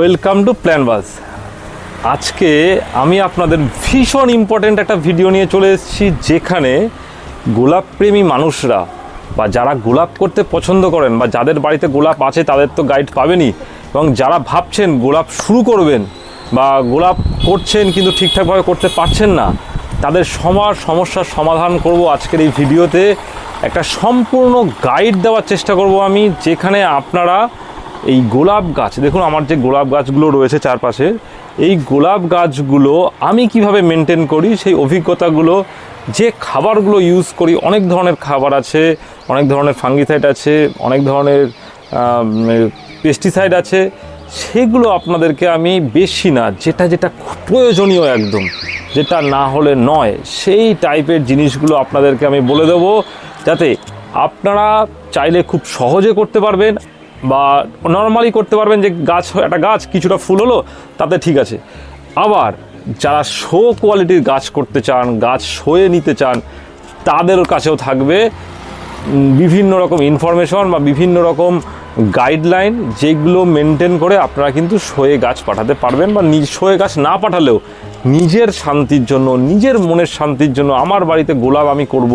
Welcome to প্ল্যানবাজ। আজকে আমি আপনাদের ভীষণ ইম্পর্ট্যান্ট একটা ভিডিও নিয়ে চলে এসেছি, যেখানে গোলাপ প্রেমী মানুষরা বা যারা গোলাপ করতে পছন্দ করেন বা যাদের বাড়িতে গোলাপ আছে তাদের তো গাইড পাবেনই, এবং যারা ভাবছেন গোলাপ শুরু করবেন বা গোলাপ করছেন কিন্তু ঠিকঠাকভাবে করতে পারছেন না, তাদের সমস্যার সমাধান করব আজকের এই ভিডিওতে। একটা সম্পূর্ণ গাইড দেওয়ার চেষ্টা করব আমি, যেখানে আপনারা এই গোলাপ গাছ, দেখুন আমার যে গোলাপ গাছগুলো রয়েছে চারপাশে, এই গোলাপ গাছগুলো আমি কিভাবে মেনটেন করি সেই অভিজ্ঞতাগুলো, যে খাবারগুলো ইউজ করি, অনেক ধরনের খাবার আছে, অনেক ধরনের ফাঙ্গিসাইড আছে, অনেক ধরনের পেস্টিসাইড আছে, সেগুলো আপনাদেরকে আমি বেশি না, যেটা যেটা প্রয়োজনীয় একদম, যেটা না হলে নয়, সেই টাইপের জিনিসগুলো আপনাদেরকে আমি বলে দেবো, যাতে আপনারা চাইলে খুব সহজে করতে পারবেন বা নর্মালি করতে পারবেন। যে একটা গাছ কিছুটা ফুল হলো তাতে ঠিক আছে। আবার যারা শো কোয়ালিটির গাছ করতে চান, গাছ শোয়ে নিতে চান, তাদের কাছেও থাকবে বিভিন্ন রকম ইনফরমেশন বা বিভিন্ন রকম গাইডলাইন, যেগুলো মেনটেন করে আপনারা কিন্তু শোয়ে গাছ পাঠাতে পারবেন, বা শোয়ে গাছ না পাঠালেও নিজের শান্তির জন্য, নিজের মনের শান্তির জন্য, আমার বাড়িতে গোলাপ আমি করব,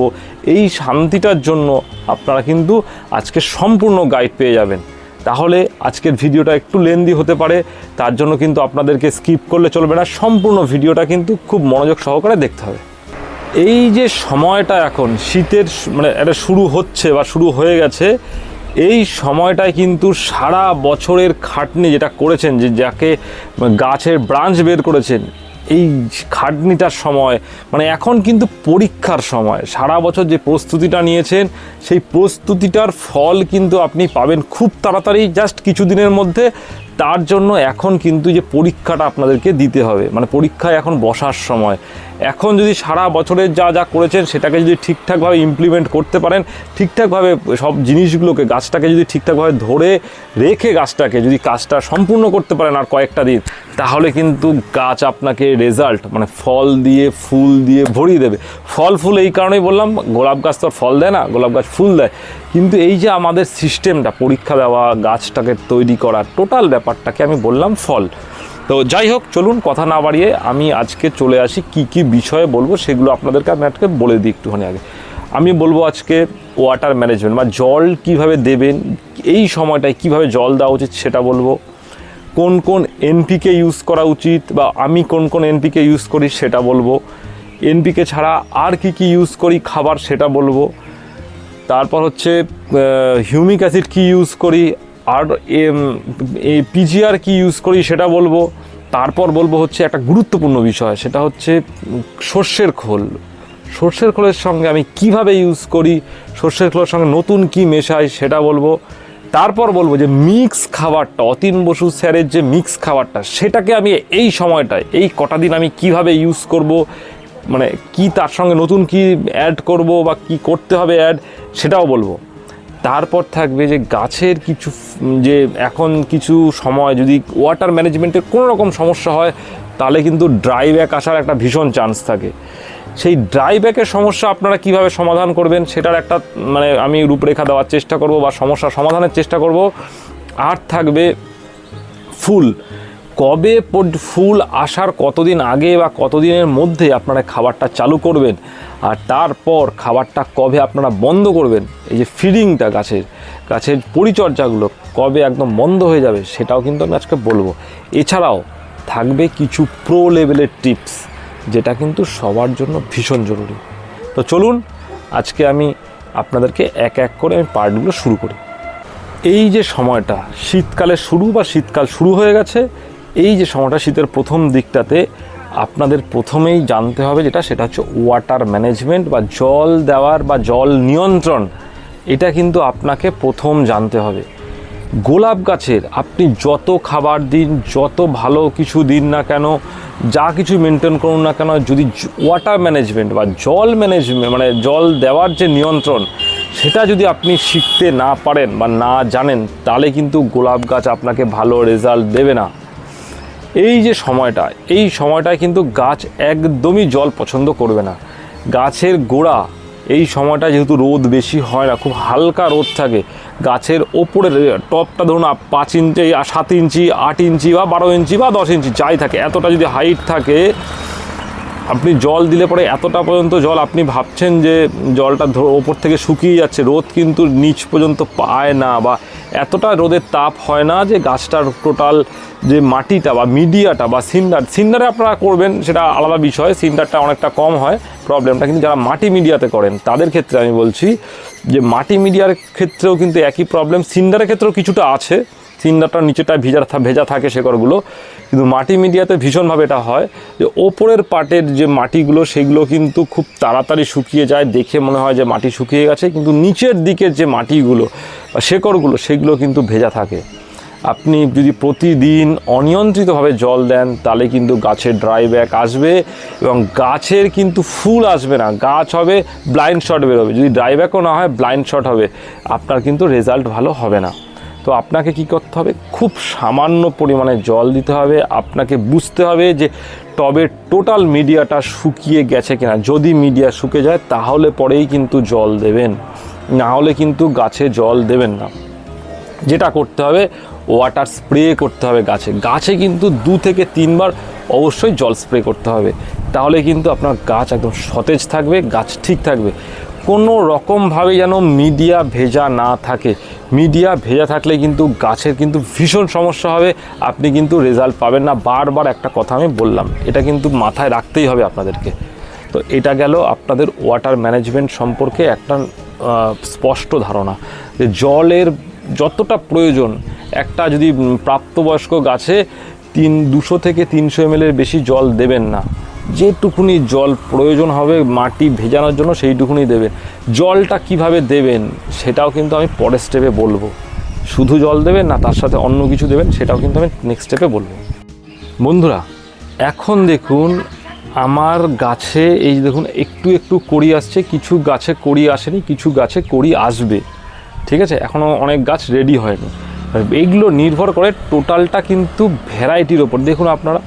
এই শান্তিটার জন্য আপনারা কিন্তু আজকে সম্পূর্ণ গাইড পেয়ে যাবেন। তাহলে আজকের ভিডিওটা একটু লেন্দি হতে পারে, তার জন্য কিন্তু আপনাদেরকে স্কিপ করলে চলবে না, সম্পূর্ণ ভিডিওটা কিন্তু খুব মনোযোগ সহকারে দেখতে হবে। এই যে সময়টা এখন শীতের এটা শুরু হচ্ছে বা শুরু হয়ে গেছে, এই সময়টায় কিন্তু সারা বছরের খাটনি যেটা করেছেন, যে যাকে গাছের ব্রাঞ্চ বের করেছেন, এই খাটনিটার সময়, এখন কিন্তু পরীক্ষার সময়। সারা বছর যে প্রস্তুতিটা নিয়েছেন, সেই প্রস্তুতিটার ফল কিন্তু আপনি পাবেন খুব তাড়াতাড়ি, জাস্ট কিছুদিনের মধ্যে। তার জন্য এখন কিন্তু যে পরীক্ষাটা আপনাদেরকে দিতে হবে, পরীক্ষায় এখন বসার সময়। এখন যদি সারা বছরের যা যা করেছেন সেটাকে যদি ঠিকঠাকভাবে ইমপ্লিমেন্ট করতে পারেন, ঠিকঠাকভাবে সব জিনিসগুলোকে, গাছটাকে যদি ঠিকঠাকভাবে ধরে রেখে গাছটাকে যদি কাজটা সম্পূর্ণ করতে পারেন আর কয়েকটা দিন, তাহলে কিন্তু গাছ আপনাকে রেজাল্ট ফল দিয়ে, ফুল দিয়ে ভরিয়ে দেবে। ফল ফুল এই কারণেই বললাম, গোলাপ গাছ তো আর ফল দেয় না, গোলাপ গাছ ফুল দেয়, কিন্তু এই যে আমাদের সিস্টেমটা, পরীক্ষা দেওয়া, গাছটাকে তৈরি করা, টোটাল ব্যাপারটাকে আমি বললাম ফল। তো যাই হোক, চলুন কথা না বাড়িয়ে আমি আজকে চলে আসি কি কি বিষয়ে বলবো, সেগুলো আপনাদেরকে আমি আজকে বলে দিই একটুখানি আগে। আমি বলবো আজকে ওয়াটার ম্যানেজমেন্ট বা জল কিভাবে দেবেন, এই সময়টায় কিভাবে জল দেওয়া উচিত সেটা বলবো, কোন কোন এনপিকে ইউজ করা উচিত বা আমি কোন কোন এনপিকে ইউজ করি সেটা বলবো, এনপিকে ছাড়া আর কি কি ইউজ করি খাবার সেটা বলবো, তারপর হচ্ছে হিউমিক অ্যাসিড কি ইউজ করি, আর পিজিআর কি ইউজ করি সেটা বলবো। তারপর বলবো হচ্ছে একটা গুরুত্বপূর্ণ বিষয়, সেটা হচ্ছে সর্ষের খোল। সর্ষের খোলের সঙ্গে আমি কিভাবে ইউজ করি, সর্ষের খোলের সঙ্গে নতুন কি মেশাই সেটা বলবো। তারপর বলবো যে মিক্স খাবারটা, অতীন বসু স্যারের যে মিক্স খাবারটা, সেটাকে আমি এই সময়টায়, এই কটা দিন আমি কিভাবে ইউজ করব, কি তার সঙ্গে নতুন কি অ্যাড করব বা কি করতে হবে অ্যাড, সেটাও বলবো। তারপর থাকবে যে গাছের কিছু, যে এখন কিছু সময় যদি ওয়াটার ম্যানেজমেন্টের কোনো রকম সমস্যা হয়, তাহলে কিন্তু ড্রাই ব্যাক আসার একটা ভীষণ চান্স থাকে। সেই ড্রাই ব্যাকের সমস্যা আপনারা কিভাবে সমাধান করবেন সেটার একটা আমি রূপরেখা দেওয়ার চেষ্টা করব বা সমস্যা সমাধানের চেষ্টা করব। আর থাকবে ফুল, কবে ফুল আসার কতদিন আগে বা কতদিনের মধ্যে আপনারা খাবারটা চালু করবেন, আর তারপর খাবারটা কবে আপনারা বন্ধ করবেন। এই যে ফিডিংটা, গাছের পরিচর্যাগুলো কবে একদম বন্ধ হয়ে যাবে, সেটাও কিন্তু আমি আজকে বলবো। এছাড়াও থাকবে কিছু প্রো লেভেলের টিপস, যেটা কিন্তু সবার জন্য ভীষণ জরুরি। তো চলুন আজকে আমি আপনাদেরকে এক এক করে আমি পার্টগুলো শুরু করি। এই যে সময়টা শীতকালে শুরু বা শীতকাল শুরু হয়ে গেছে, এই যে সময়টা শীতের প্রথম দিকটাতে আপনাদের প্রথমেই জানতে হবে সেটা হচ্ছে ওয়াটার ম্যানেজমেন্ট বা জল দেওয়ার বা জল নিয়ন্ত্রণ। এটা কিন্তু আপনাকে প্রথম জানতে হবে। গোলাপ গাছের আপনি যত খাবার দিন, যত ভালো কিছু দিন না কেন, যা কিছু মেনটেন করুন না কেন, যদি ওয়াটার ম্যানেজমেন্ট বা জল ম্যানেজমেন্ট জল দেওয়ার যে নিয়ন্ত্রণ, সেটা যদি আপনি শিখতে না পারেন বা না জানেন, তাহলে কিন্তু গোলাপ গাছ আপনাকে ভালো রেজাল্ট দেবে না। এই যে সময়টা, এই সময়টায় কিন্তু গাছ একদমই জল পছন্দ করবে না। গাছের গোড়া এই সময়টা যেহেতু রোদ বেশি হয় না, খুব হালকা রোদ থাকে, গাছের ওপরের টপটা ধরুন 5 ইঞ্চি 7 ইঞ্চি 8 ইঞ্চি বা 12 ইঞ্চি বা 10 ইঞ্চি যাই থাকে, এতটা যদি হাইট থাকে, আপনি জল দিলে পরে এতটা পর্যন্ত জল আপনি ভাবছেন যে জলটা ওপর থেকে শুকিয়ে যাচ্ছে, রোদ কিন্তু নিচ পর্যন্ত পায় না বা এতটা রোদের তাপ হয় না যে গাছটার টোটাল যে মাটিটা বা মিডিয়াটা বা সিন্ডারে আপনারা করবেন সেটা আলাদা বিষয়, সিন্ডারটা অনেকটা কম হয় প্রবলেমটা, কিন্তু যারা মাটি মিডিয়াতে করেন তাদের ক্ষেত্রে আমি বলছি যে মাটি মিডিয়ার ক্ষেত্রেও কিন্তু একই প্রবলেম, সিন্ডারের ক্ষেত্রেও কিছুটা আছে, সিন্ডারটার নিচেটা ভেজা থাকে শেকড়গুলো, কিন্তু মাটি মিডিয়াতে ভীষণভাবে এটা হয় যে ওপরের পার্টের যে মাটিগুলো সেগুলো কিন্তু খুব তাড়াতাড়ি শুকিয়ে যায়, দেখে মনে হয় যে মাটি শুকিয়ে গেছে, কিন্তু নিচের দিকের যে মাটিগুলো বা শেকড়গুলো সেগুলো কিন্তু ভেজা থাকে। আপনি যদি প্রতিদিন অনিয়ন্ত্রিতভাবে জল দেন তাহলে কিন্তু গাছের ড্রাই ব্যাক আসবে এবং গাছের কিন্তু ফুল আসবে না, গাছ হবে ব্লাইন্ড শট বেরোবে, যদি ড্রাই ব্যাকও না হয় ব্লাইন্ড শট হবে, আপনার কিন্তু রেজাল্ট ভালো হবে না। তো আপনাকে কি করতে হবে, খুব সামান্য পরিমাণে জল দিতে হবে, আপনাকে বুঝতে হবে যে টবের টোটাল মিডিয়াটা শুকিয়ে গেছে কিনা, যদি মিডিয়া শুকে যায় তাহলে পরেই কিন্তু জল দেবেন, না হলে কিন্তু গাছে জল দেবেন না। যেটা করতে হবে ওয়াটার স্প্রে করতে হবে গাছে কিন্তু 2 থেকে 3 বার অবশ্যই জল স্প্রে করতে হবে, তাহলে কিন্তু আপনার গাছ একদম সতেজ থাকবে, গাছ ঠিক থাকবে। কোনো রকমভাবে যেন মিডিয়া ভেজা না থাকে, মিডিয়া ভেজা থাকলে কিন্তু গাছের কিন্তু ভীষণ সমস্যা হবে, আপনি কিন্তু রেজাল্ট পাবেন না। বারবার একটা কথা আমি বললাম, এটা কিন্তু মাথায় রাখতেই হবে আপনাদেরকে। তো এটা গেল আপনাদের ওয়াটার ম্যানেজমেন্ট সম্পর্কে একটা স্পষ্ট ধারণা, যে জলের যতটা প্রয়োজন, একটা যদি প্রাপ্তবয়স্ক গাছে 200 থেকে 300 ml বেশি জল দেবেন না, যেটুকুনি জল প্রয়োজন হবে মাটি ভেজানোর জন্য সেইটুকুনি দেবেন। জলটা কিভাবে দেবেন সেটাও কিন্তু আমি পরের স্টেপে বলবো, শুধু জল দেবেন না তার সাথে অন্য কিছু দেবেন সেটাও কিন্তু আমি নেক্সট স্টেপে বলবো। বন্ধুরা এখন দেখুন আমার গাছে এই দেখুন একটু একটু কড়ি আসছে, কিছু গাছে কড়ি আসেনি, কিছু গাছে কড়ি আসবে, ঠিক আছে, এখনও অনেক গাছ রেডি হয়নি। এইগুলো নির্ভর করে টোটালটা কিন্তু ভ্যারাইটির ওপর। দেখুন আপনারা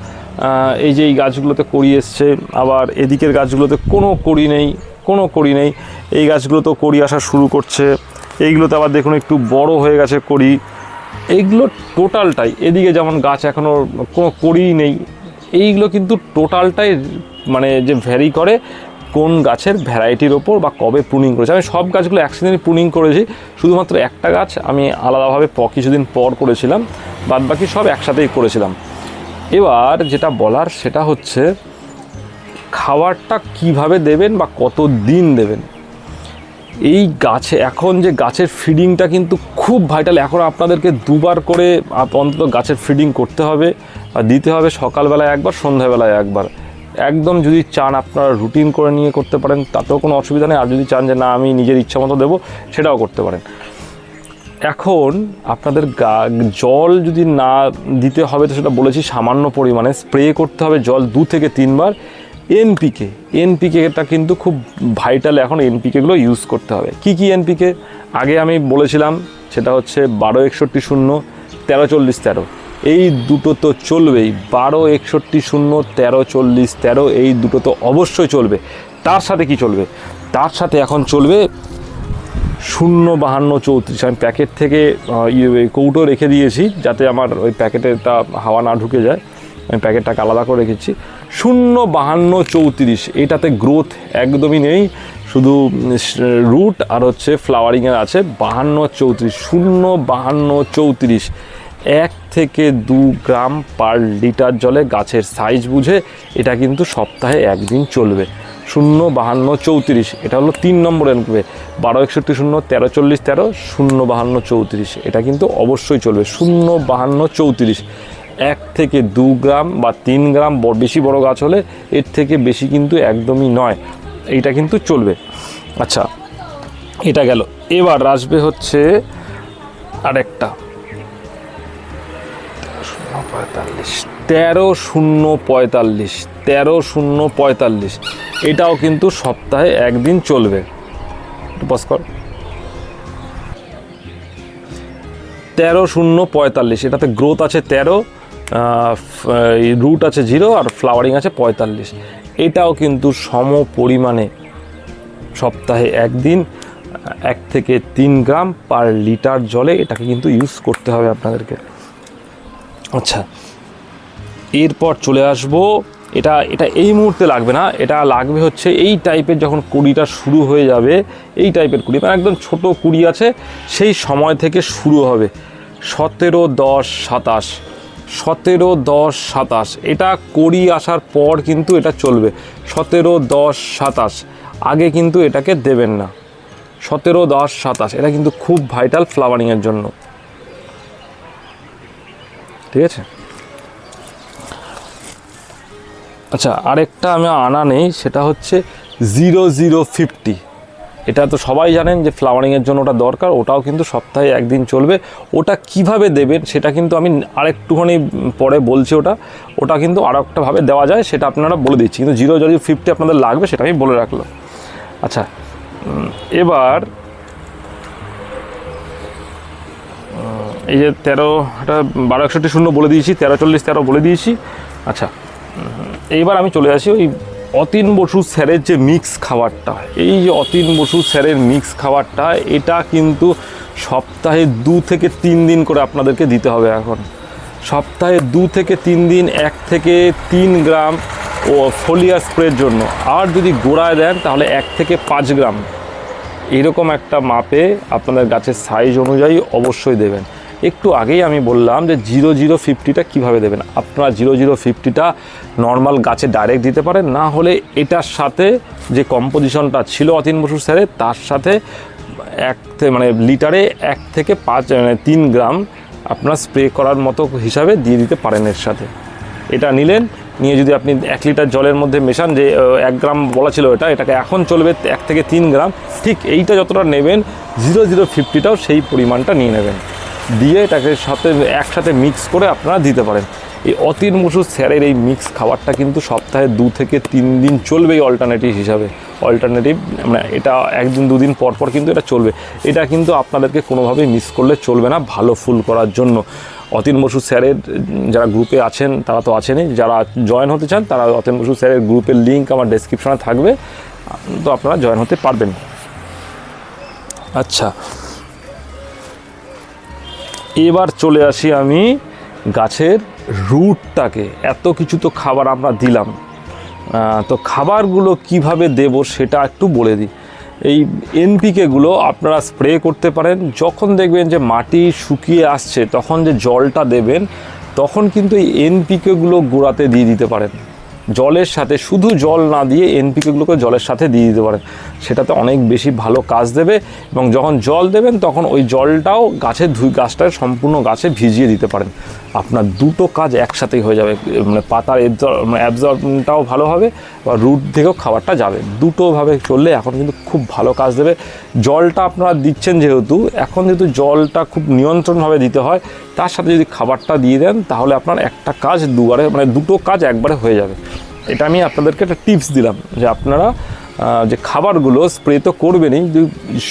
এই যে এই গাছগুলোতে কড়ি এসছে, আবার এদিকের গাছগুলোতে কোনো কড়ি নেই, এই গাছগুলোতেও কড়ি আসা শুরু করছে, এইগুলোতে আবার দেখুন একটু বড় হয়ে গেছে কড়ি, এইগুলো টোটালটাই, এদিকে যেমন গাছ এখনও কোনো কড়িই নেই, এইগুলো কিন্তু টোটালটাই মানে যে ভ্যারি করে কোন গাছের ভ্যারাইটির ওপর বা কবে প্রুনিং করেছে। আমি সব গাছগুলো একসাথে প্রুনিং করেছি, শুধুমাত্র একটা গাছ আমি আলাদাভাবে কিছুদিন পর করেছিলাম, বাদবাকি সব একসাথেই করেছিলাম। এবার যেটা বলার সেটা হচ্ছে খাবারটা কিভাবে দেবেন বা কত দিন দেবেন। এই গাছে এখন যে গাছের ফিডিংটা কিন্তু খুব ভাইটাল, এখন আপনাদেরকে 2 বার করে অন্তত গাছের ফিডিং করতে হবে বা দিতে হবে, সকালবেলায় একবার সন্ধ্যাবেলায় একবার। একদম যদি চান আপনারা রুটিন করে নিয়ে করতে পারেন, তাতেও কোনো অসুবিধা নেই, আর যদি চান যে না আমি নিজের ইচ্ছা মতো দেবো সেটাও করতে পারেন। এখন আপনাদের জল যদি না দিতে হবে তো সেটা বলেছি সামান্য পরিমাণে স্প্রে করতে হবে জল 2 থেকে 3 বার। এনপিকেটা কিন্তু খুব ভাইটাল, এখন এনপিকেগুলো ইউজ করতে হবে। কি এনপিকে আগে আমি বলেছিলাম, সেটা হচ্ছে 12-61-0 13-40-13, এই দুটো তো চলবেই, 12-61-0 13-40-13 এই দুটো তো অবশ্যই চলবে। তার সাথে কি চলবে, তার সাথে এখন চলবে 0-52-34। আমি প্যাকেট থেকে কৌটো রেখে দিয়েছি যাতে আমার ওই প্যাকেটেরটা হাওয়া না ঢুকে যায়, আমি প্যাকেটটাকে আলাদা করে রেখেছি। 0-52-34 এটাতে গ্রোথ একদমই নেই, শুধু রুট আর হচ্ছে ফ্লাওয়ারিংয়ের আছে। 52-34 0-52-34 1 থেকে 2 গ্রাম পার লিটার জলে গাছের সাইজ বুঝে এটা কিন্তু সপ্তাহে 1 দিন চলবে। 0-52-34 এটা হলো 3 নম্বর এনপিকে। 12-61-0 13-40-13 0-52-34 এটা কিন্তু অবশ্যই চলবে। 0-52-34 1 থেকে 2 গ্রাম বা 3 গ্রাম, বেশি বড় গাছ হলে এর থেকে বেশি কিন্তু একদমই নয়, এইটা কিন্তু চলবে। আচ্ছা এটা গেল, এবার আসবে হচ্ছে আরেকটা 13-0-45 এটাও কিন্তু সপ্তাহে 1 দিন চলবে। পাস কর 13-0-45 এটাতে গ্রোথ আছে 13, রুট আছে 0 আর ফ্লাওয়ারিং আছে 45। এটাও কিন্তু সম পরিমাণে সপ্তাহে একদিন 1 থেকে 3 গ্রাম পার লিটার জলে এটাকে কিন্তু ইউজ করতে হবে আপনাদেরকে। আচ্ছা, এরপর চলে আসবো, এটা এই মুহূর্তে লাগবে না, এটা লাগবে হচ্ছে এই টাইপের যখন কুড়িটা শুরু হয়ে যাবে, এই টাইপের কুড়ি মানে একদম ছোট কুড়ি আছে সেই সময় থেকে শুরু হবে। 17, 10, 27, 17, 10, 27 এটা কুড়ি আসার পর কিন্তু এটা চলবে। 17, 10, 27 আগে কিন্তু এটাকে দেবেন না। 17, 10, 27 এটা কিন্তু খুব ভাইটাল ফ্লাওয়ারিংয়ের জন্য, ঠিক আছে। আচ্ছা, আরেকটা আমি আনা নেই, সেটা হচ্ছে 0050। এটা তো সবাই জানেন যে ফ্লাওয়ারিংয়ের জন্য ওটা দরকার, ওটাও কিন্তু সপ্তাহে একদিন চলবে। ওটা কিভাবে দেবেন সেটা কিন্তু আমি আরেকটুখানি পরে বলছি, ওটা কিন্তু আরেকটাভাবে দেওয়া যায়, সেটা আপনারা বলে দিচ্ছি, কিন্তু 0050 আপনাদের লাগবে সেটা আমি বলে রাখলাম। আচ্ছা, এবার এই যে 13, এটা 1261 বলে দিয়েছি, 1340 বলে দিয়েছি। আচ্ছা, এইবার আমি চলে আসি ওই অতীন বসু স্যারের যে মিক্স খাবারটা, এই যে অতীন বসু স্যারের মিক্স খাবারটা, এটা কিন্তু সপ্তাহে 2 থেকে 3 দিন করে আপনাদেরকে দিতে হবে। এখন সপ্তাহে 2 থেকে 3 দিন 1 থেকে 3 গ্রাম ও ফোলিয়ার স্প্রের জন্য, আর যদি গোড়ায় দেন তাহলে 1 থেকে 5 গ্রাম এরকম একটা মাপে আপনাদের গাছের সাইজ অনুযায়ী অবশ্যই দেবেন। একটু আগেই আমি বললাম যে 0050টা কীভাবে দেবেন। আপনারা 0050টা নর্মাল গাছে ডাইরেক্ট দিতে পারেন, না হলে এটার সাথে যে কম্পোজিশনটা ছিল অতীন বসু স্যারের, তার সাথে মানে লিটারে 1 থেকে 3 গ্রাম আপনারা স্প্রে করার মতো হিসাবে দিয়ে দিতে পারেন এর সাথে। এটা নিলেন, নিয়ে যদি আপনি 1 লিটার জলের মধ্যে মেশান, যে 1 গ্রাম বলা ছিল এটাকে এখন চলবে 1 থেকে 3 গ্রাম, ঠিক এইটা যতটা নেবেন 0050টাও সেই পরিমাণটা নিয়ে নেবেন, দিয়ে এটাকে একসাথে মিক্স করে আপনারা দিতে পারেন। এই অতীন বসু স্যারের এই মিক্স খাবারটা কিন্তু সপ্তাহে 2 থেকে 3 দিন চলবে এই অল্টারনেটিভ হিসাবে। মানে এটা 1 দিন 2 দিন পর পর কিন্তু এটা চলবে। এটা কিন্তু আপনাদেরকে কোনোভাবেই মিস করলে চলবে না ভালো ফুল করার জন্য। অতীন বসু স্যারের যারা গ্রুপে আছেন তারা তো আছেনই, যারা জয়েন হতে চান তারা অতীন বসু স্যারের গ্রুপের লিঙ্ক আমার ডেসক্রিপশনে থাকবে, তো আপনারা জয়েন হতে পারবেন। আচ্ছা, এবার চলে আসি আমি গাছের রুটটাকে। এত কিছু তো খাবার আমরা দিলাম, তো খাবারগুলো কিভাবে দেব সেটা একটু বলে দিই। এই এনপিকেগুলো আপনারা স্প্রে করতে পারেন যখন দেখবেন যে মাটি শুকিয়ে আসছে, তখন যে জলটা দেবেন তখন কিন্তু এই এনপিকেগুলো গোড়াতে দিয়ে দিতে পারেন। জলের সাথে, শুধু জল না দিয়ে এনপিকেগুলোকে জলের সাথে দিয়ে দিতে পারেন, সেটাতে অনেক বেশি ভালো কাজ দেবে। এবং যখন জল দেবেন তখন ওই জলটাও গাছটার সম্পূর্ণ গাছে ভিজিয়ে দিতে পারেন। আপনার দুটো কাজ একসাথেই হয়ে যাবে, মানে পাতার অ্যাবজর্বটাও ভালো হবে বা রুট থেকেও খাবারটা যাবে, দুটোভাবে চললে এখন কিন্তু খুব ভালো কাজ দেবে। জলটা আপনারা দিচ্ছেন যেহেতু, এখন যেহেতু জলটা খুব নিয়ন্ত্রণভাবে দিতে হয়, তার সাথে যদি খাবারটা দিয়ে দেন তাহলে আপনার একটা কাজ দুবারে, মানে দুটো কাজ একবারে হয়ে যাবে। এটা আমি আপনাদেরকে একটা টিপস দিলাম যে আপনারা যে খাবারগুলো স্প্রে তো করবেনই,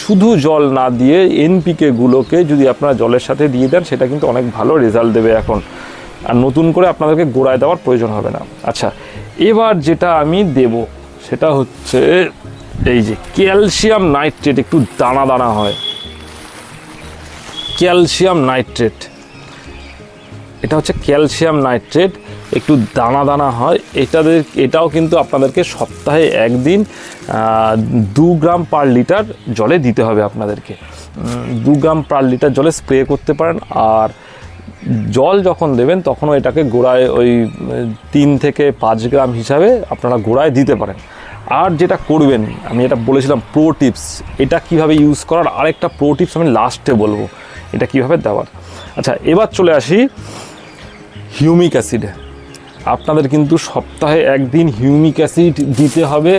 শুধু জল না দিয়ে এনপিকেগুলোকে যদি আপনারা জলের সাথে দিয়ে দেন সেটা কিন্তু অনেক ভালো রেজাল্ট দেবে এখন, আর নতুন করে আপনাদেরকে গোড়ায় দেওয়ার প্রয়োজন হবে না। আচ্ছা, এবার যেটা আমি দেব সেটা হচ্ছে এই যে ক্যালসিয়াম নাইট্রেট, একটু দানা দানা হয় ক্যালসিয়াম নাইট্রেট, এটা হচ্ছে ক্যালসিয়াম নাইট্রেট, একটু দানা দানা হয়। এটাও কিন্তু আপনাদেরকে সপ্তাহে একদিন 2 গ্রাম পার লিটার জলে দিতে হবে আপনাদেরকে। 2 গ্রাম পার লিটার জলে স্প্রে করতে পারেন, আর জল যখন দেবেন তখনও এটাকে গোড়ায় ওই 3 থেকে 5 গ্রাম হিসাবে আপনারা গোড়ায় দিতে পারেন। আর যেটা করবেন, আমি এটা বলেছিলাম প্রো টিপস, এটা কিভাবে ইউজ করার আরেকটা প্রো টিপস আমি লাস্টে বলবো এটা কিভাবে দেওয়ার। আচ্ছা, এবার চলে আসি হিউমিক অ্যাসিডে। আপনাদের কিন্তু সপ্তাহে একদিন হিউমিক অ্যাসিড দিতে হবে।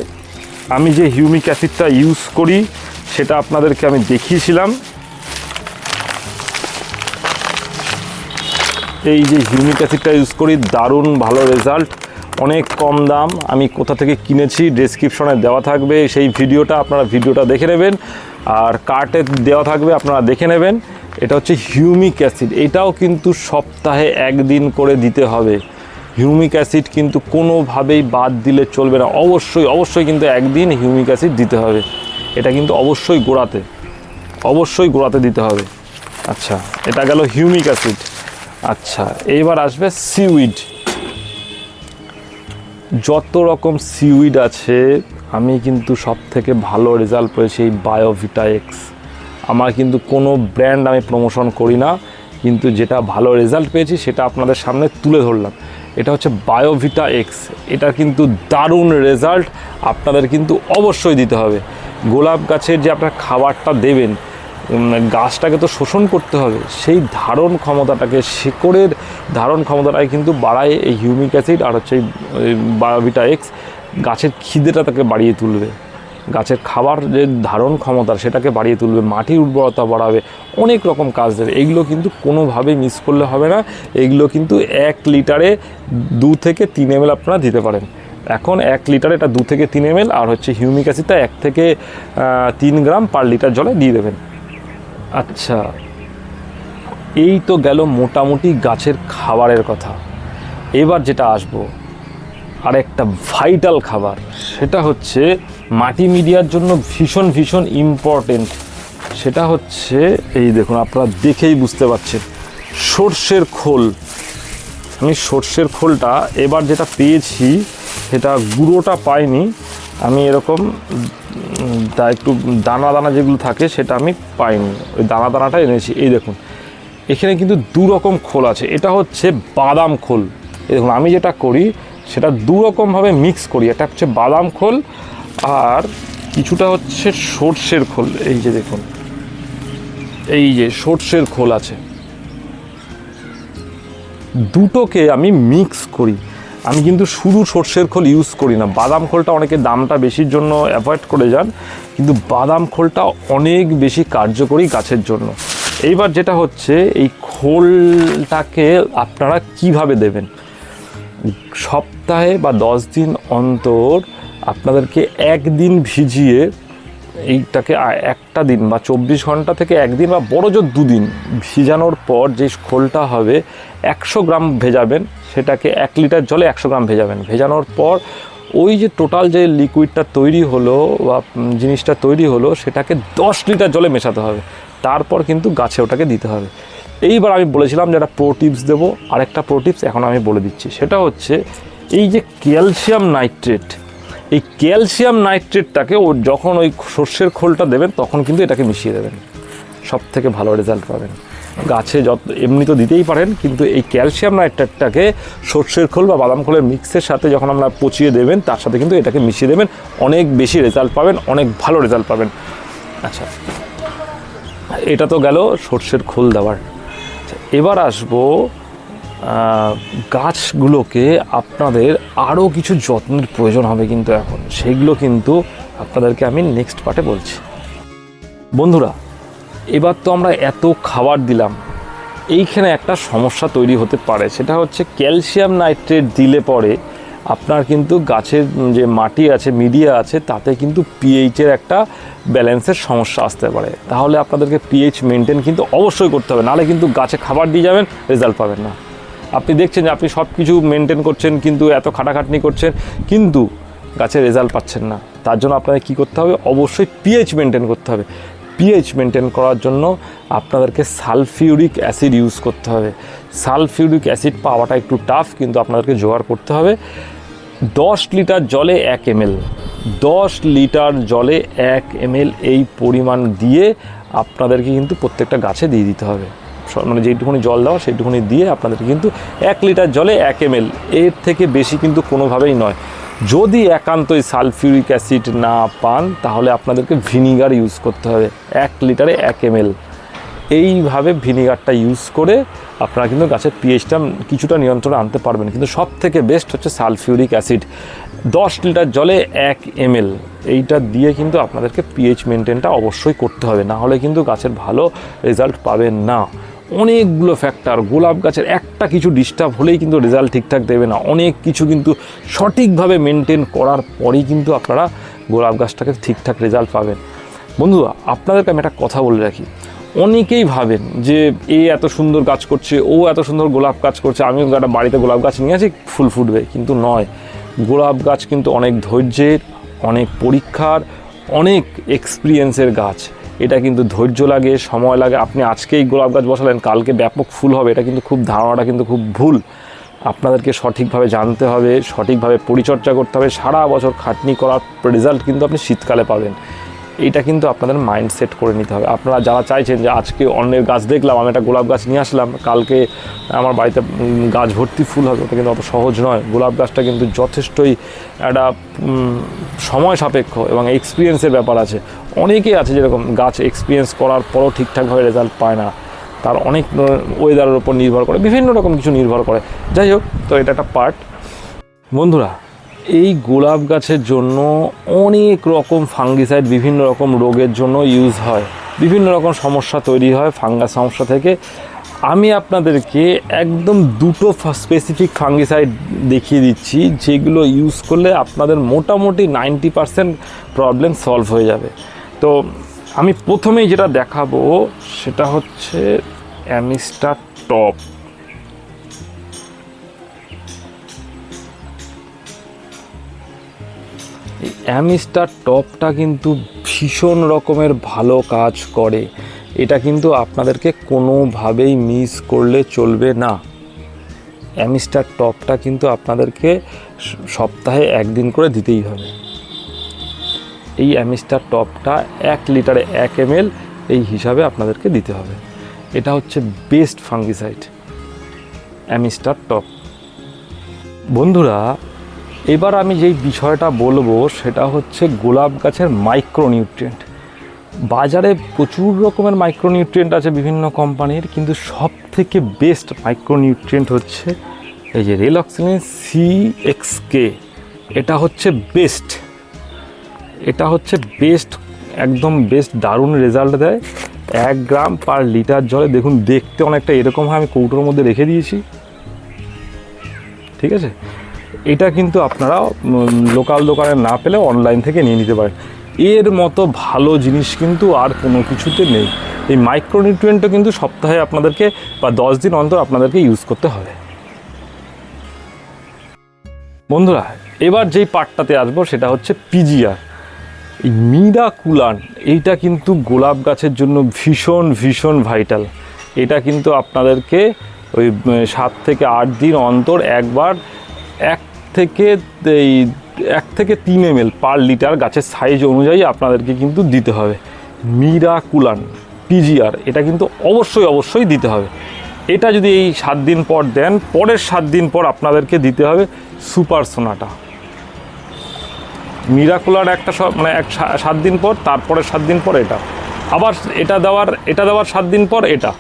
আমি যে হিউমিক অ্যাসিডটা ইউজ করি সেটা আপনাদেরকে আমি দেখিয়েছিলাম। এই যে হিউমিক অ্যাসিডটা ইউজ করি, দারুণ ভালো রেজাল্ট, অনেক কম দাম। আমি কোথা থেকে কিনেছি ডেসক্রিপশনে দেওয়া থাকবে, সেই ভিডিওটা আপনারা দেখে নেবেন, আর কার্টে দেওয়া থাকবে আপনারা দেখে নেবেন। এটা হচ্ছে হিউমিক অ্যাসিড, এটাও কিন্তু সপ্তাহে একদিন করে দিতে হবে। হিউমিক অ্যাসিড কিন্তু কোনোভাবেই বাদ দিলে চলবে না, অবশ্যই কিন্তু একদিন হিউমিক অ্যাসিড দিতে হবে। এটা কিন্তু অবশ্যই গোড়াতে দিতে হবে। আচ্ছা, এটা গেল হিউমিক অ্যাসিড। আচ্ছা, এইবার আসবে সিউইড। যত রকম সিউইড আছে আমি কিন্তু সব থেকে ভালো রেজাল্ট পেয়েছি এই বায়োভিটা এক্স। আমার কিন্তু কোনো ব্র্যান্ড আমি প্রমোশন করি না, কিন্তু যেটা ভালো রেজাল্ট পেয়েছি সেটা আপনাদের সামনে তুলে ধরলাম। এটা হচ্ছে বায়োভিটা এক্স। এটা কিন্তু দারুণ রেজাল্ট, আপনাদের কিন্তু অবশ্যই দিতে হবে। গোলাপ গাছের যে আপনার খাবারটা দেবেন, গাছটাকে তো শোষণ করতে হবে, সেই ধারণ ক্ষমতাটাকে, শিকড়ের ধারণ ক্ষমতাটাকে কিন্তু বাড়ায় এই হিউমিক অ্যাসিড আর হচ্ছে এই বায়োভিটা এক্স। গাছের খিদেটা তাকে বাড়িয়ে তুলবে, গাছের খাবার যে ধারণ ক্ষমতা সেটাকে বাড়িয়ে তুলবে, মাটির উর্বরতা বাড়াবে, অনেক রকম কাজ দেবে। এইগুলো কিন্তু কোনোভাবেই মিস করলে হবে না। এইগুলো কিন্তু 1 লিটারে 2 থেকে 3 ml আপনারা দিতে পারেন। এখন 1 লিটারে এটা 2 থেকে 3 ml, আর হচ্ছে হিউমিক অ্যাসিডটা 1 থেকে 3 গ্রাম পার লিটার জলে দিয়ে দেবেন। আচ্ছা, এই তো গেল মোটামুটি গাছের খাবারের কথা। এবার যেটা আসবো আর একটা ভাইটাল খাবার, সেটা হচ্ছে মাটি মিডিয়ার জন্য ভীষণ ভীষণ ইম্পর্টেন্ট। সেটা হচ্ছে এই দেখুন, আপনারা দেখেই বুঝতে পারছেন, সর্ষের খোল। আমি সর্ষের খোলটা এবার যেটা পেয়েছি সেটা গুঁড়োটা পাইনি, আমি এরকম তা একটু দানা দানা যেগুলো থাকে সেটা আমি পাইনি, ওই দানা দানাটা এনেছি। এই দেখুন, এখানে কিন্তু 2 রকম খোল আছে। এটা হচ্ছে বাদাম খোল। এই দেখুন, আমি যেটা করি সেটা 2 রকমভাবে মিক্স করি। এটা হচ্ছে বাদাম খোল আর কিছুটা হচ্ছে সর্ষের খোল। এই যে দেখুন, এই যে সর্ষের খোল আছে, দুটোকে আমি মিক্স করি। আমি কিন্তু শুধু সর্ষের খোল ইউজ করি না। বাদাম খোলটা অনেকে দামটা বেশির জন্য অ্যাভয়েড করে যান, কিন্তু বাদাম খোলটা অনেক বেশি কার্যকরী গাছের জন্য। এইবার যেটা হচ্ছে, এই খোলটাকে আপনারা কিভাবে দেবেন, সপ্তাহে বা 10 দিন অন্তর আপনাদেরকে 1 দিন ভিজিয়ে এইটাকে একটা দিন বা 24 ঘন্টা থেকে 1 দিন বা বড় জোর 2 দিন ভিজানোর পর যে খোলটা হবে 100 গ্রাম ভেজাবেন, সেটাকে 1 লিটার জলে 100 গ্রাম ভেজাবেন। ভেজানোর পর ওই যে টোটাল যে লিকুইডটা তৈরি হলো বা জিনিসটা তৈরি হলো সেটাকে 10 লিটার জলে মেশাতে হবে, তারপর কিন্তু গাছে ওটাকে দিতে হবে। এইবার আমি বলেছিলাম যে একটা প্রো টিপস দেবো, আরেকটা প্রো টিপস এখন আমি বলে দিচ্ছি। সেটা হচ্ছে এই যে ক্যালসিয়াম নাইট্রেট, এই ক্যালসিয়াম নাইট্রেটটাকে যখন ওই সর্ষের খোলটা দেবেন তখন কিন্তু এটাকে মিশিয়ে দেবেন, সব থেকে ভালো রেজাল্ট পাবেন। গাছে যত এমনি তো দিতেই পারেন, কিন্তু এই ক্যালসিয়াম নাইট্রেটটাকে সর্ষের খোল বা বাদাম খোলের মিক্সের সাথে যখন আমরা পচিয়ে দেবেন, তার সাথে কিন্তু এটাকে মিশিয়ে দেবেন, অনেক বেশি রেজাল্ট পাবেন, অনেক ভালো রেজাল্ট পাবেন। আচ্ছা, এটা তো গেল সর্ষের খোল দেওয়ার। আচ্ছা, এবার আসবো গাছগুলোকে আপনাদের আরও কিছু যত্নের প্রয়োজন হবে কিন্তু এখন, সেইগুলো কিন্তু আপনাদেরকে আমি নেক্সট পার্টে বলছি। বন্ধুরা, এবার তো আমরা এত খাবার দিলাম, এইখানে একটা সমস্যা তৈরি হতে পারে। সেটা হচ্ছে ক্যালসিয়াম নাইট্রেট দিলে পরে আপনার কিন্তু গাছের যে মাটি আছে, মিডিয়া আছে, তাতে কিন্তু পিএইচের একটা ব্যালেন্সের সমস্যা আসতে পারে। তাহলে আপনাদেরকে পিএইচ মেনটেন কিন্তু অবশ্যই করতে হবে, নাহলে কিন্তু গাছে খাবার দিয়ে যাবেন, রেজাল্ট পাবেন না। আপনি দেখছেন যে আপনি সব কিছু মেনটেন করছেন, কিন্তু এত খাটাখাটনি করছেন, কিন্তু গাছের রেজাল্ট পাচ্ছেন না। তার জন্য আপনাদের কী করতে হবে, অবশ্যই পিএইচ মেনটেন করতে হবে। পিএইচ মেনটেন করার জন্য আপনাদেরকে সালফিউরিক অ্যাসিড ইউজ করতে হবে। সালফিউরিক অ্যাসিড পাওয়াটা একটু টাফ, কিন্তু আপনাদেরকে জোগাড় করতে হবে। 10 লিটার জলে 1 ml, 10 লিটার জলে 1 ml এই পরিমাণ দিয়ে আপনাদেরকে কিন্তু প্রত্যেকটা গাছে দিয়ে দিতে হবে। মানে যেইটুকুনি জল দেওয়া সেইটুকুনি দিয়ে আপনাদেরকে কিন্তু 1 লিটার জলে 1 ml, এর থেকে বেশি কিন্তু কোনোভাবেই নয়। যদি একান্তই সালফিউরিক অ্যাসিড না পান, তাহলে আপনাদেরকে ভিনিগার ইউজ করতে হবে 1 লিটারে 1 ml। এইভাবে ভিনিগারটা ইউজ করে আপনারা কিন্তু গাছের পিএইচটা কিছুটা নিয়ন্ত্রণে আনতে পারবেন। কিন্তু সব থেকে বেস্ট হচ্ছে সালফিউরিক অ্যাসিড, 10 লিটার জলে 1 ml। এইটা দিয়ে কিন্তু আপনাদেরকে পিএইচ মেনটেনটা অবশ্যই করতে হবে, না হলে কিন্তু গাছের ভালো রেজাল্ট পাবেন না। অনেকগুলো ফ্যাক্টর, গোলাপ গাছের একটা কিছু ডিস্টার্ব হলেই কিন্তু রেজাল্ট ঠিকঠাক দেবে না। অনেক কিছু কিন্তু সঠিকভাবে মেনটেন করার পরেই কিন্তু আপনারা গোলাপ গাছটাকে ঠিকঠাক রেজাল্ট পাবেন। বন্ধুরা, আপনাদেরকে আমি একটা কথা বলে রাখি, অনেকেই ভাবেন যে এ এত সুন্দর গাছ করছে, ও এত সুন্দর গোলাপ গাছ করছে, আমিও একটা বাড়িতে গোলাপ গাছ নিয়ে আসি, ফুল ফুটবে। কিন্তু নয়, গোলাপ গাছ কিন্তু অনেক ধৈর্যের, অনেক পরীক্ষার, অনেক এক্সপিরিয়েন্সের গাছ। এটা কিন্তু ধৈর্য লাগে, সময় লাগে। আপনি আজকেই গোলাপ গাছ বসালেন, কালকে ব্যাপক ফুল হবে, এটা কিন্তু খুব ধারণাটা কিন্তু খুব ভুল। আপনাদেরকে সঠিকভাবে জানতে হবে, সঠিকভাবে পরিচর্যা করতে হবে, সারা বছর খাটনি করার রেজাল্ট কিন্তু আপনি শীতকালে পাবেন। এইটা কিন্তু আপনাদের মাইন্ড সেট করে নিতে হবে। আপনারা যারা চাইছেন যে আজকে অন্যের গাছ দেখলাম, আমি একটা গোলাপ গাছ নিয়ে আসলাম, কালকে আমার বাড়িতে গাছ ভর্তি ফুল হবে, ওটা কিন্তু অত সহজ নয়। গোলাপ গাছটা কিন্তু যথেষ্টই একটা সময় সাপেক্ষ এবং এক্সপিরিয়েন্সের ব্যাপার আছে। অনেকেই আছে যেরকম গাছ এক্সপিরিয়েন্স করার পরও ঠিকঠাকভাবে রেজাল্ট পায় না, তার অনেক ওয়েদারের উপর নির্ভর করে, বিভিন্ন রকম কিছু নির্ভর করে। যাই হোক, তো এটা একটা পার্ট। বন্ধুরা, এই গোলাপ গাছের জন্য অনেক রকম ফাঙ্গিসাইড বিভিন্ন রকম রোগের জন্য ইউজ হয়, বিভিন্ন রকম সমস্যা তৈরি হয় ফাঙ্গাস সমস্যা থেকে। আমি আপনাদেরকে একদম দুটো স্পেসিফিক ফাঙ্গিসাইড দেখিয়ে দিচ্ছি, যেগুলো ইউজ করলে আপনাদের মোটামুটি 90% প্রবলেম সলভ হয়ে যাবে। তো আমি প্রথমেই যেটা দেখাবো সেটা হচ্ছে অ্যামিস্টার টপ। অ্যামিস্টার টপটা কিন্তু ভীষণ রকমের ভালো কাজ করে। এটা কিন্তু আপনাদেরকে কোনোভাবেই মিস করলে চলবে না। অ্যামিস্টার টপটা কিন্তু আপনাদেরকে সপ্তাহে একদিন করে দিতেই হবে। এই অ্যামিস্টার টপটা 1 লিটারে 1 ml এই হিসাবে আপনাদেরকে দিতে হবে। এটা হচ্ছে বেস্ট ফাঙ্গিসাইড, অ্যামিস্টার টপ। বন্ধুরা, এবার আমি যেই বিষয়টা বলবো সেটা হচ্ছে গোলাপ গাছের মাইক্রোনিউট্রিয়েন্ট। বাজারে প্রচুর রকমের মাইক্রোনিউট্রিয়েন্ট আছে বিভিন্ন কোম্পানির, কিন্তু সব থেকে বেস্ট মাইক্রোনিউট্রিয়েন্ট হচ্ছে এই যে রেলক্সিনিন CXK। এটা হচ্ছে বেস্ট, এটা হচ্ছে বেস্ট, একদম বেস্ট, দারুণ রেজাল্ট দেয়। 1 গ্রাম পার লিটার জলে, দেখুন দেখতে অনেকটা এরকম হয়, আমি কৌটোর মধ্যে রেখে দিয়েছি, ঠিক আছে। এটা কিন্তু আপনারা লোকাল দোকানে না পেলে অনলাইন থেকে নিয়ে নিতে পারেন। এর মতো ভালো জিনিস কিন্তু আর কোনো কিছুতে নেই। এই মাইক্রোনিউট্রিয়েন্টও কিন্তু সপ্তাহে আপনাদেরকে বা 10 দিন অন্তর আপনাদেরকে ইউজ করতে হবে। বন্ধুরা, এবার যেই পার্টটাতে আসবো সেটা হচ্ছে পিজিআর। এই মিরাকুলান, এইটা কিন্তু গোলাপ গাছের জন্য ভীষণ ভীষণ ভাইটাল। এটা কিন্তু আপনাদেরকে ওই 7 থেকে 8 দিন অন্তর একবার 1 থেকে 3 ml পার লিটার গাছের সাইজ অনুযায়ী আপনাদেরকে কিন্তু দিতে হবে। মিরাকুলান পিজিআর, এটা কিন্তু অবশ্যই দিতে হবে। এটা যদি এই 7 দিন পর দেন, পরের 7 দিন পর আপনাদেরকে দিতে হবে সুপার সোনাটা। মিরাকুলার একটা মানে 7 দিন পর, তারপরে 7 দিন পর এটা, আবার এটা দেওয়ার 7 দিন পর এটা।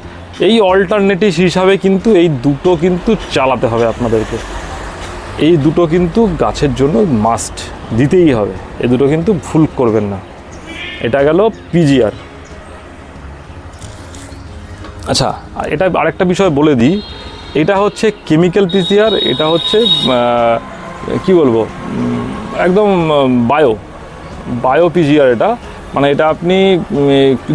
এই অল্টারনেটিভ হিসাবে কিন্তু এই দুটো কিন্তু চালাতে হবে আপনাদেরকে। এই দুটো কিন্তু গাছের জন্য মাস্ট দিতেই হবে, এই দুটো কিন্তু ভুল করবেন না। এটা গেল পিজিআর। আচ্ছা, এটা আরেকটা বিষয় বলে দিই, এটা হচ্ছে কেমিক্যাল পিজিআর, এটা হচ্ছে কি বলবো, একদম বায়ো পিজিআর। এটা মানে এটা আপনি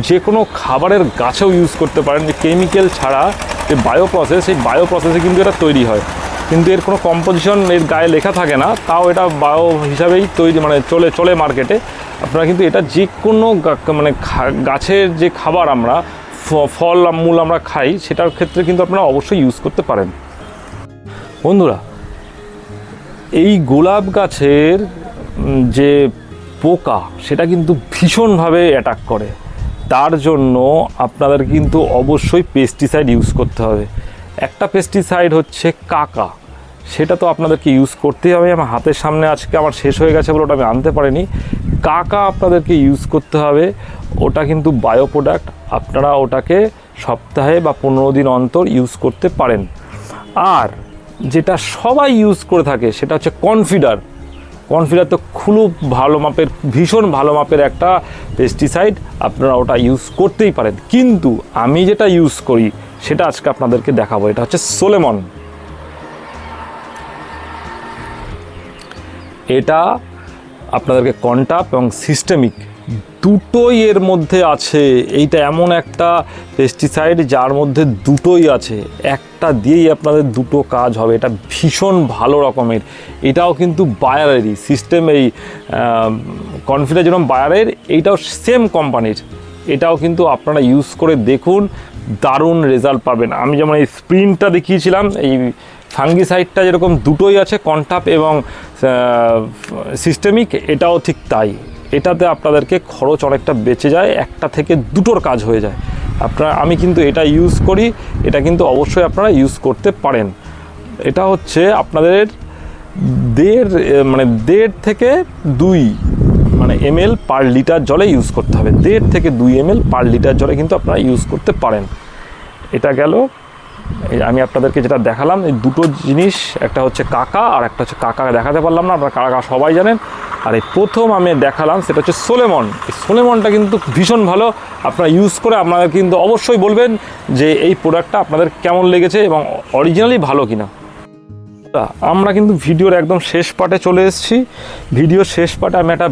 যে কোনো খাবারের গাছেও ইউজ করতে পারেন। যে কেমিক্যাল ছাড়া যে বায়ো প্রসেস, সেই বায়ো প্রসেসে কিন্তু এটা তৈরি হয়, কিন্তু এর কোনো কম্পোজিশন এর গায়ে লেখা থাকে না, তাও এটা বায়ো হিসাবেই তৈরি, মানে চলে মার্কেটে। আপনারা কিন্তু এটা যে কোনো মানে গাছের যে খাবার আমরা ফল মূল আমরা খাই, সেটার ক্ষেত্রে কিন্তু আপনারা অবশ্যই ইউজ করতে পারেন। বন্ধুরা, এই গোলাপ গাছের যে পোকা, সেটা কিন্তু ভীষণভাবে অ্যাটাক করে। তার জন্য আপনাদের কিন্তু অবশ্যই পেস্টিসাইড ইউজ করতে হবে। একটা পেস্টিসাইড হচ্ছে কাকা, সেটা তো আপনাদেরকে ইউজ করতেই হবে। আমার হাতের সামনে আজকে আমার শেষ হয়ে গেছে বলে ওটা আমি আনতে পারিনি। কাকা আপনাদেরকে ইউজ করতে হবে। ওটা কিন্তু বায়ো প্রোডাক্ট, আপনারা ওটাকে সপ্তাহে বা 15 দিন অন্তর ইউজ করতে পারেন। আর যেটা সবাই ইউজ করে থাকে সেটা হচ্ছে কনফিডার। তো খুব ভালো মাপের, ভীষণ ভালো মাপের একটা পেস্টিসাইড, আপনারা ওটা ইউজ করতেই পারেন। কিন্তু আমি যেটা ইউজ করি সেটা আজকে আপনাদেরকে দেখাবো। এটা হচ্ছে সোলেমন। এটা আপনাদেরকে কন্টাপ এবং সিস্টেমিক দুটোই এর মধ্যে আছে। এইটা এমন একটা পেস্টিসাইড যার মধ্যে দুটোই আছে, একটা দিয়েই আপনাদের দুটো কাজ হবে। এটা ভীষণ ভালো রকমের। এটাও কিন্তু বায়ারেরই সিস্টেম, এই কনফিডেন্স যেরকম বায়ারের, এইটাও সেম কোম্পানির। এটাও কিন্তু আপনারা ইউজ করে দেখুন, দারুণ রেজাল্ট পাবেন। আমি যেমন এই স্প্রিনটা দেখিয়েছিলাম, এই ফাঙ্গিসাইডটা যেরকম দুটোই আছে, কন্টাপ এবং সিস্টেমিক, এটাও ঠিক তাই। এটাতে আপনাদেরকে খরচ অনেকটা বেঁচে যায়, একটা থেকে দুটোর কাজ হয়ে যায়। আমি কিন্তু এটা ইউজ করি, এটা কিন্তু অবশ্যই আপনারা ইউজ করতে পারেন। এটা হচ্ছে আপনাদের 1.5 থেকে 2 ml পার লিটার জলে ইউজ করতে হবে। 1.5 থেকে 2 ml পার লিটার জলে কিন্তু আপনারা ইউজ করতে পারেন। এটা গেল। আমি আপনাদেরকে যেটা দেখালাম, এই দুটো জিনিস, একটা হচ্ছে কাকা আর একটা হচ্ছে কাকা দেখাতে পারলাম না, আপনারা কাকা সবাই জানেন। আর এই প্রথম আমি দেখালাম সেটা হচ্ছে সোলেমন। এই সোলেমনটা কিন্তু ভীষণ ভালো, আপনারা ইউজ করে আপনারা কিন্তু অবশ্যই বলবেন যে এই প্রোডাক্টটা আপনাদের কেমন লেগেছে এবং অরিজিনালি ভালো কিনা। আমরা কিন্তু ভিডিওর একদম শেষ পার্টে চলে এসেছি। ভিডিওর শেষ পার্টে আমি একটা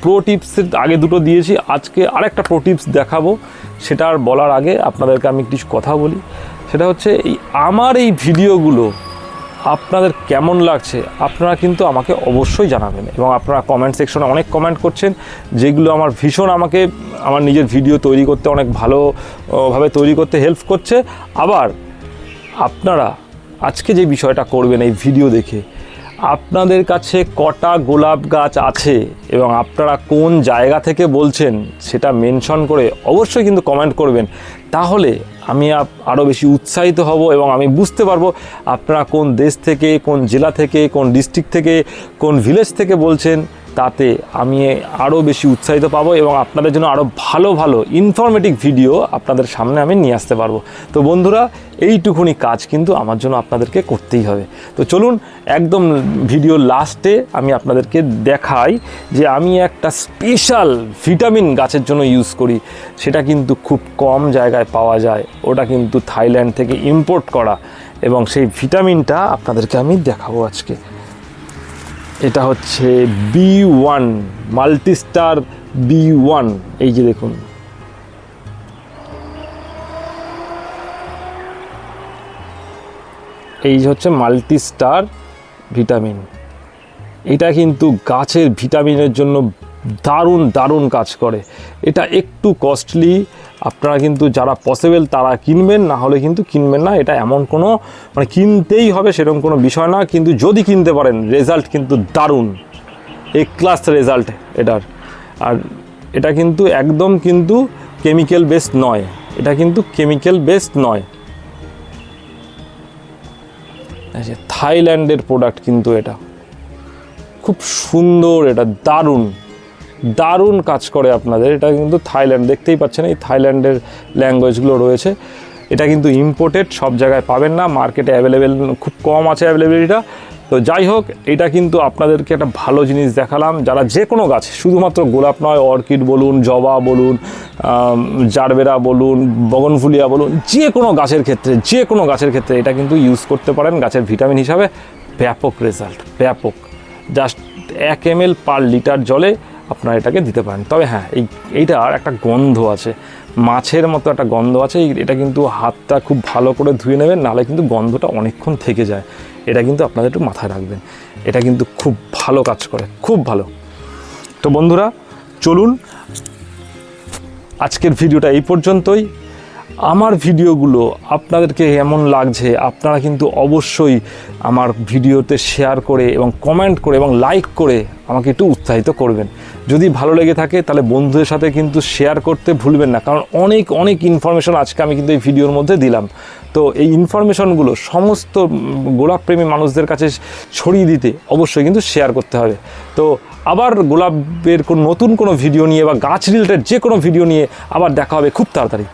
প্রো টিপসের আগে দুটো দিয়েছি, আজকে আরেকটা প্রো টিপস দেখাবো। সেটা আর বলার আগে আপনাদেরকে আমি কিছু কথা বলি। সেটা হচ্ছে আমার এই ভিডিওগুলো আপনাদের কেমন লাগছে আপনারা কিন্তু আমাকে অবশ্যই জানাবেন, এবং আপনারা কমেন্ট সেকশনে অনেক কমেন্ট করছেন, যেগুলো আমার ভীষণ আমাকে আমার নিজের ভিডিও তৈরি করতে অনেক ভালোভাবে তৈরি করতে হেল্প করছে। আবার আপনারা আজকে যে বিষয়টা করবেন, এই ভিডিও দেখে আপনাদের কাছে কটা গোলাপ গাছ আছে এবং আপনারা কোন জায়গা থেকে বলছেন সেটা মেনশন করে অবশ্যই কিন্তু কমেন্ট করবেন। তাহলে আমি আরও বেশি উৎসাহিত হব এবং আমি বুঝতে পারবো আপনারা কোন দেশ থেকে, কোন জেলা থেকে, কোন ডিস্ট্রিক্ট থেকে, কোন ভিলেজ থেকে বলছেন। তাতে আমি আরও বেশি উৎসাহিত পাবো এবং আপনাদের জন্য আরও ভালো ভালো ইনফরমেটিভ ভিডিও আপনাদের সামনে আমি নিয়ে আসতে পারবো। তো বন্ধুরা, এইটুকুনি কাজ কিন্তু আমার জন্য আপনাদেরকে করতেই হবে। তো চলুন একদম ভিডিওর লাস্টে আমি আপনাদেরকে দেখাই যে আমি একটা স্পেশাল ভিটামিন গাছের জন্য ইউজ করি। সেটা কিন্তু খুব কম জায়গায় পাওয়া যায়, ওটা কিন্তু থাইল্যান্ড থেকে ইম্পোর্ট করা, এবং সেই ভিটামিনটা আপনাদেরকে আমি দেখাবো আজকে। এটা হচ্ছে B1 মাল্টিস্টার B1। এই যে দেখুন, এই হচ্ছে মাল্টিস্টার ভিটামিন। এটা কিন্তু গাছের ভিটামিনের জন্য দারুণ দারুণ কাজ করে। এটা একটু কস্টলি, আপনারা কিন্তু যারা পসিবল তারা কিনবেন, না হলে কিন্তু কিনবেন না। এটা এমন কোনো কিনতেই হবে সেরকম কোনো বিষয় না, কিন্তু যদি কিনতে পারেন রেজাল্ট কিন্তু দারুণ, ক্লাস রেজাল্ট এটার। আর এটা কিন্তু একদম কিন্তু কেমিক্যাল বেসড নয়, এটা কিন্তু কেমিক্যাল বেসড নয়। থাইল্যান্ডের প্রোডাক্ট কিন্তু এটা খুব সুন্দর, এটা দারুণ দারুণ কাজ করে আপনাদের। এটা কিন্তু থাইল্যান্ড, দেখতেই পাচ্ছেন এই থাইল্যান্ডের ল্যাঙ্গুয়েজগুলো রয়েছে। এটা কিন্তু ইম্পোর্টেড, সব জায়গায় পাবেন না, মার্কেটে অ্যাভেলেবেল খুব কম আছে অ্যাভেলেবিলিটা। তো যাই হোক, এটা কিন্তু আপনাদেরকে একটা ভালো জিনিস দেখালাম। যারা যে কোনো গাছ, শুধুমাত্র গোলাপ নয়, অর্কিড বলুন, জবা বলুন, জারবেরা বলুন, বগনফুলিয়া বলুন, যে কোনো গাছের ক্ষেত্রে এটা কিন্তু ইউজ করতে পারেন গাছের ভিটামিন হিসাবে। ব্যাপক রেজাল্ট, ব্যাপক। জাস্ট 1 ml পার লিটার জলে আপনারা এটাকে দিতে পারেন। তবে হ্যাঁ, এইটার একটা গন্ধ আছে, মাছের মতো একটা গন্ধ আছে। এটা কিন্তু হাতটা খুব ভালো করে ধুয়ে নেবেন, নাহলে কিন্তু গন্ধটা অনেকক্ষণ থেকে যায়। এটা কিন্তু আপনাদের একটু মাথায় রাখবেন, এটা কিন্তু খুব ভালো কাজ করে, খুব ভালো। তো বন্ধুরা, চলুন আজকের ভিডিওটা এই পর্যন্তই। আমার ভিডিওগুলো আপনাদেরকে এমন লাগছে আপনারা কিন্তু অবশ্যই আমার ভিডিওতে শেয়ার করে এবং কমেন্ট করে এবং লাইক করে আমাকে একটু উৎসাহিত করবেন। যদি ভালো লেগে থাকে তাহলে বন্ধুদের সাথে কিন্তু শেয়ার করতে ভুলবেন না, কারণ অনেক অনেক ইনফরমেশন আজকে আমি কিন্তু এই ভিডিওর মধ্যে দিলাম। তো এই ইনফরমেশনগুলো সমস্ত গোলাপপ্রেমী মানুষদের কাছে ছড়িয়ে দিতে অবশ্যই কিন্তু শেয়ার করতে হবে। তো আবার গোলাপের নতুন কোনো ভিডিও নিয়ে বা গাছ রিলেটেড যে কোনো ভিডিও নিয়ে আবার দেখা হবে খুব তাড়াতাড়ি।